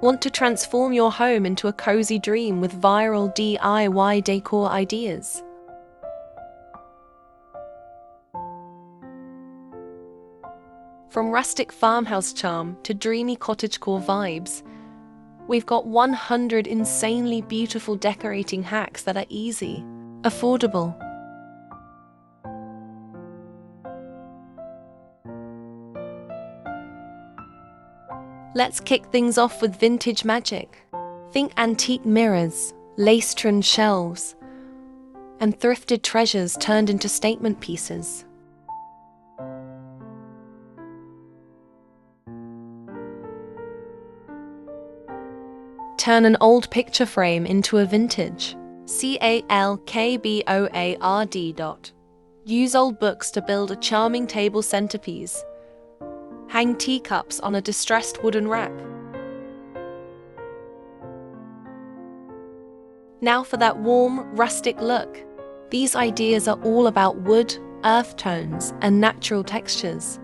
Want to transform your home into a cozy dream with viral DIY decor ideas? From rustic farmhouse charm to dreamy cottagecore vibes, we've got 100 insanely beautiful decorating hacks that are easy, affordable, let's kick things off with vintage magic. Think antique mirrors, lace-trimmed shelves, and thrifted treasures turned into statement pieces. Turn an old picture frame into a vintage. CALKBOARD. Use old books to build a charming table centerpiece. Hang teacups on a distressed wooden rack. Now for that warm, rustic look. These ideas are all about wood, earth tones, and natural textures.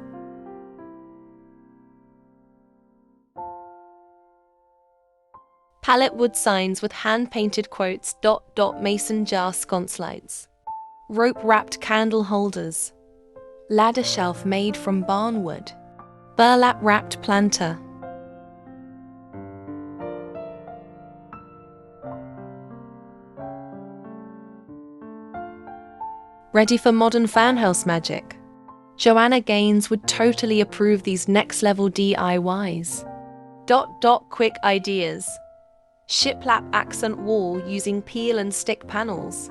Palette wood signs with hand-painted quotes. Mason jar sconce lights. Rope-wrapped candle holders. Ladder shelf made from barn wood. Burlap-wrapped planter. Ready for modern farmhouse magic? Joanna Gaines would totally approve these next-level DIYs. Quick ideas. Shiplap accent wall using peel and stick panels.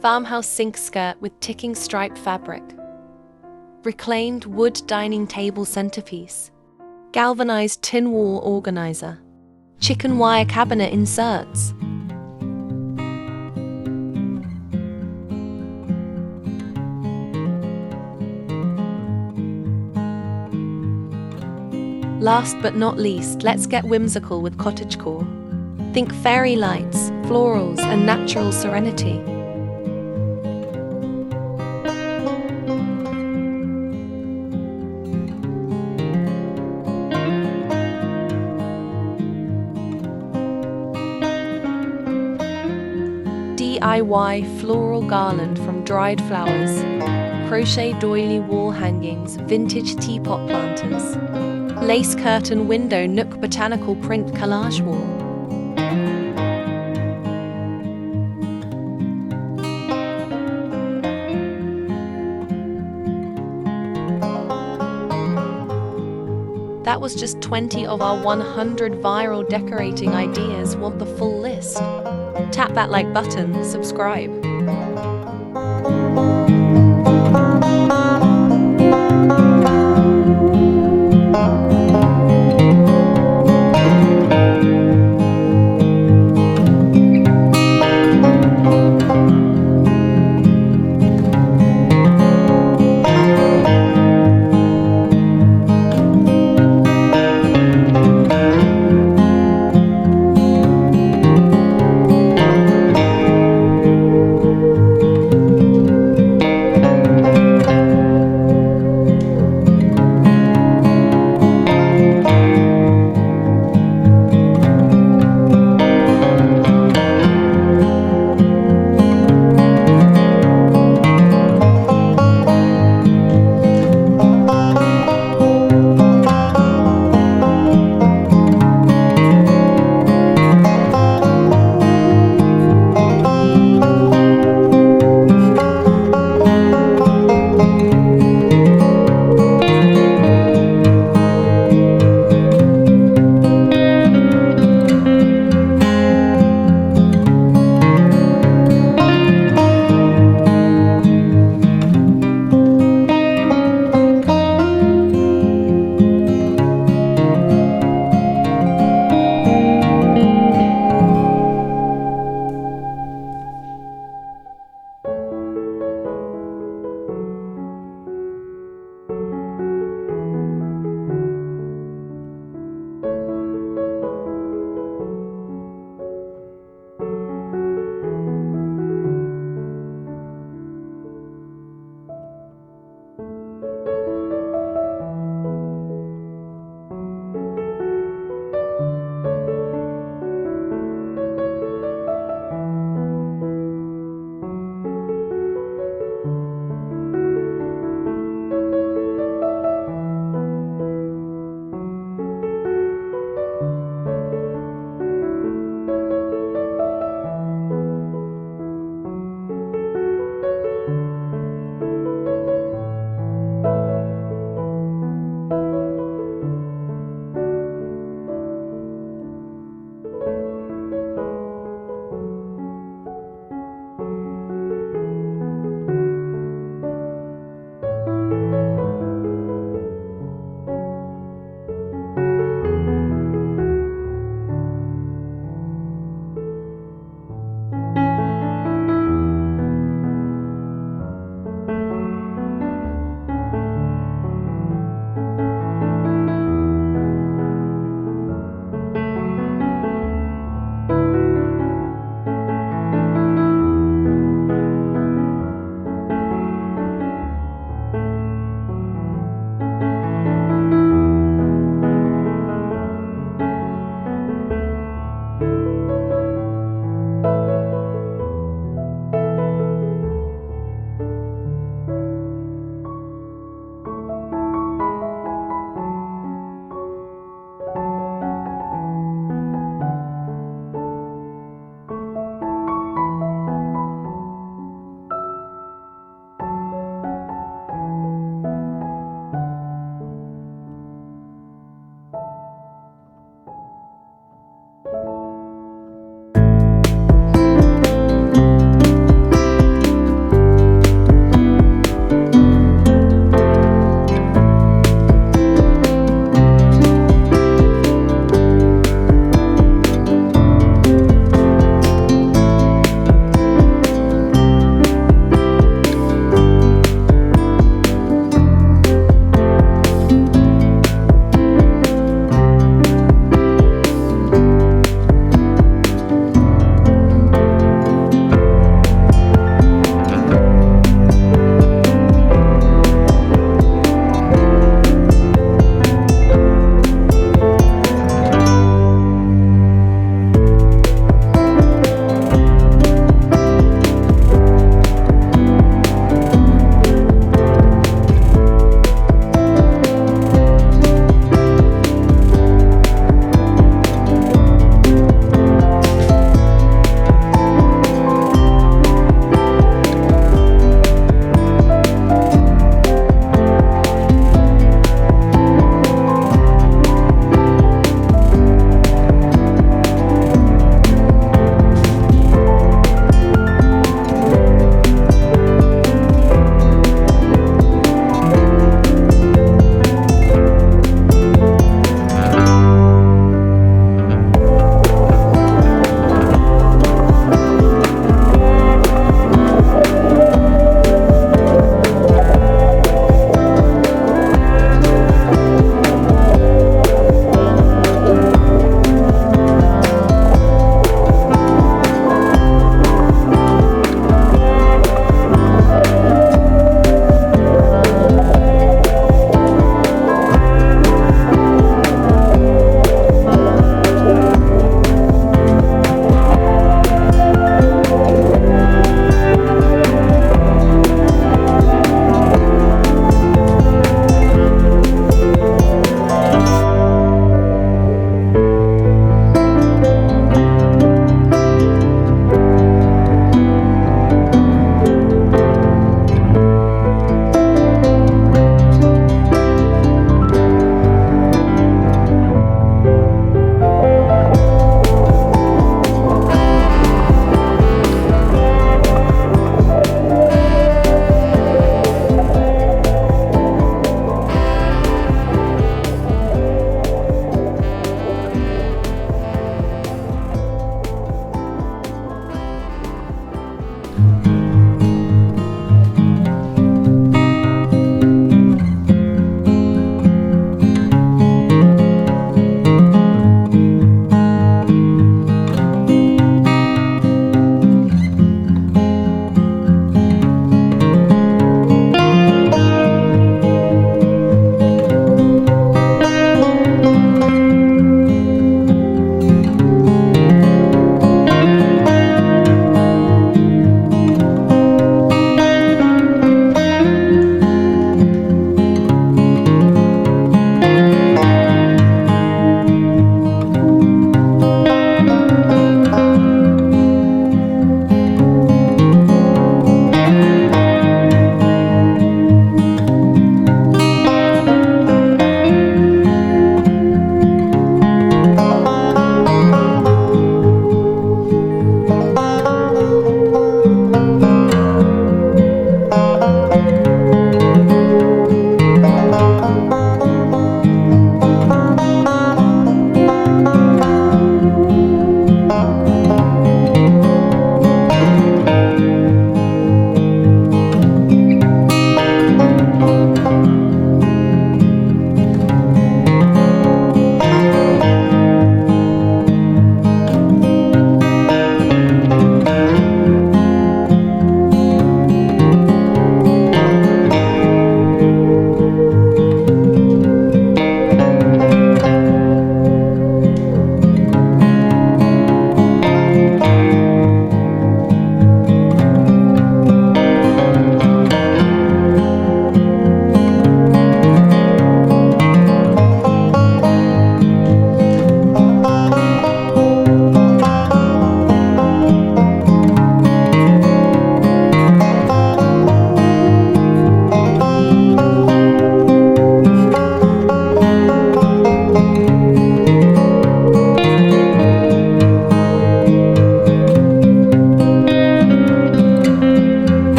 Farmhouse sink skirt with ticking striped fabric. Reclaimed wood dining table centerpiece. Galvanized tin wall organizer. Chicken wire cabinet inserts. Last but not least, let's get whimsical with cottagecore. Think fairy lights, florals, and natural serenity. DIY floral garland from dried flowers. Crochet doily wall hangings, vintage teapot planters. Lace curtain window nook botanical print collage wall. That was just 20 of our 100 viral decorating ideas. Want the full list? Tap that like button, subscribe.